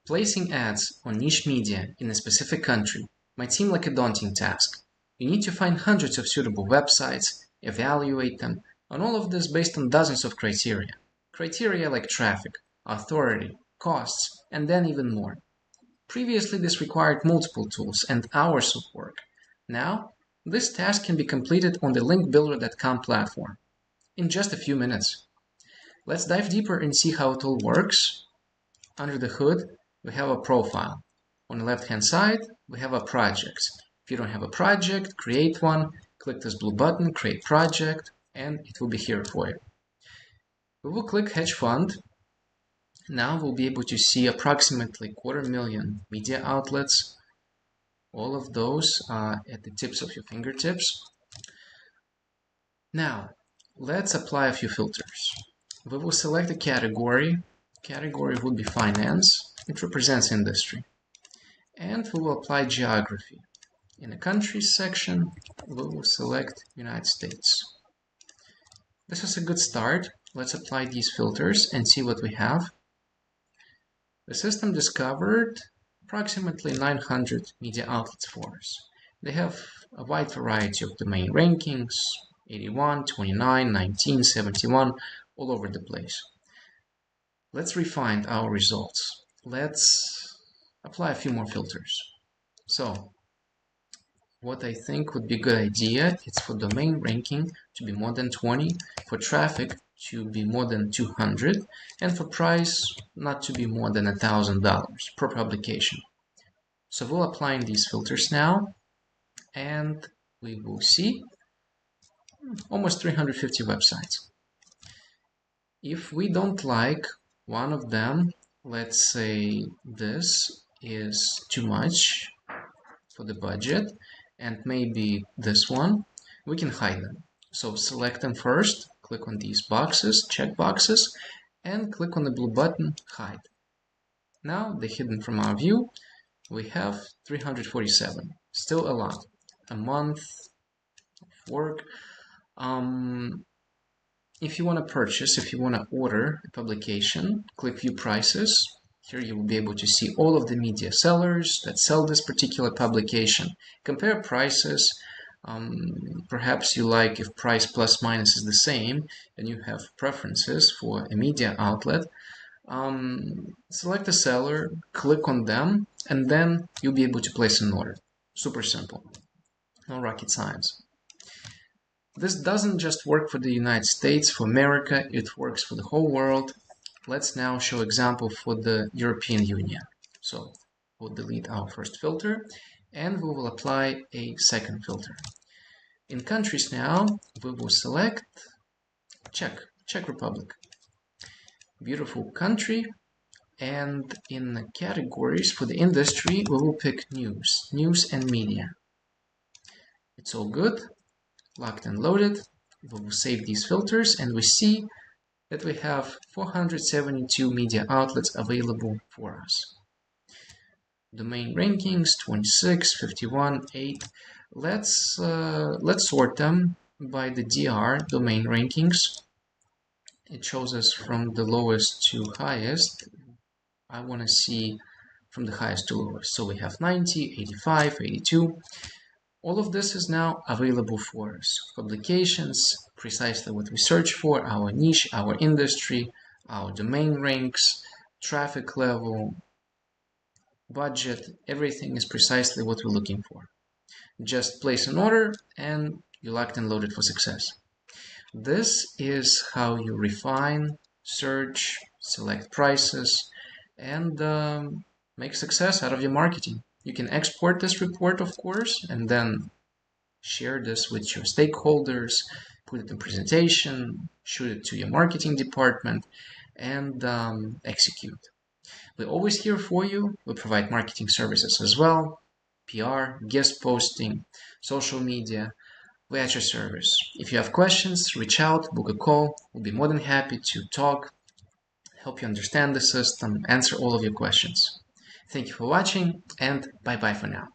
Placing ads on niche media in a specific country might seem like a daunting task. You need to find hundreds of suitable websites, evaluate them, and all of this based on dozens of criteria. Criteria like traffic, authority, costs, and then even more. Previously, this required multiple tools and hours of work. Now, this task can be completed on the linkbuilder.com platform in just a few minutes. Let's dive deeper and see how it all works. Under the hood, we have a profile. On the left-hand side, we have a project. If you don't have a project, create one. Click this blue button, Create Project, and it will be here for you. We will click Hedge Fund. Now we'll be able to see approximately 250,000 media outlets. All of those are at the tips of your fingertips. Now, let's apply a few filters. We will select a category. Category would be finance. It represents industry. And we will apply geography. In the countries section, we will select United States. This is a good start. Let's apply these filters and see what we have. The system discovered approximately 900 media outlets for us. They have a wide variety of domain rankings, 81, 29, 19, 71, all over the place. Let's refine our results. Let's apply a few more filters. So, what I think would be a good idea is for domain ranking to be more than 20, for traffic to be more than 200, and for price not to be more than $1,000 per publication. So we'll apply these filters now, and we will see almost 350 websites. If we don't like one of them, let's say this is too much for the budget, and maybe this one, we can hide them. So select them first, click on these boxes, check boxes, and click on the blue button, Hide. Now they're hidden from our view. We have 347, still a lot, a month of work. If you want to purchase, if you want to order a publication, click View Prices. Here you will be able to see all of the media sellers that sell this particular publication. Compare prices. Perhaps you like if price plus minus is the same and you have preferences for a media outlet. Select a seller, click on them, and then you'll be able to place an order. Super simple. No rocket science. This doesn't just work for the United States, for America, it works for the whole world. Let's now show example for the European Union. So we'll delete our first filter and we will apply a second filter. In countries now, we will select Czech Republic. Beautiful country. And in the categories for the industry, we will pick news and media. It's all good, locked and loaded. We will save these filters and we see that we have 472 media outlets available for us. Domain rankings 26, 51, 8. Let's sort them by the DR domain rankings. It shows us from the lowest to highest. I want to see from the highest to lowest. So we have 90, 85, 82. All of this is now available for us. Publications, precisely what we search for, our niche, our industry, our domain ranks, traffic level, budget, everything is precisely what we're looking for. Just place an order and you're locked and loaded for success. This is how you refine, search, select prices, and make success out of your marketing. You can export this report, of course, and then share this with your stakeholders, put it in presentation, shoot it to your marketing department, and execute. We're always here for you. We provide marketing services as well, PR, guest posting, social media. We're at your service. If you have questions, reach out, book a call. We'll be more than happy to talk, help you understand the system, answer all of your questions. Thank you for watching, and bye-bye for now.